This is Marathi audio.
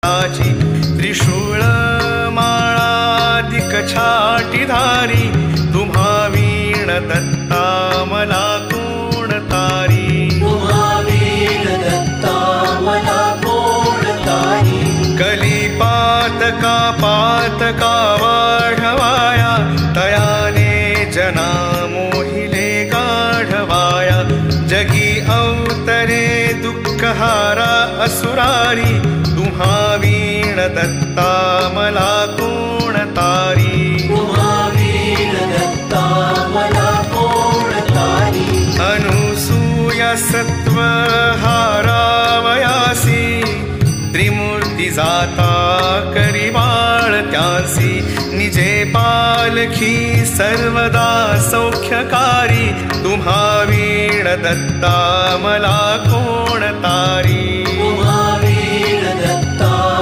त्रिशूळ माळादिक छाटीधारी तुम्हा वीण दत्ता मला कोण तारी कलिपातका पातका वाढवाया तयाने जना मोहिले गाढवाया जगी अवतरे दुःखहारा असुरारी तुम्हा वीण दत्ता मला कोण तारी अनुसूया सत्व हारावयासी त्रिमूर्ती जाता करी बाळ त्यासी निजे पालखी सर्वदा सौख्यकारी तुम्हा वीण दत्ता मला कोण तारी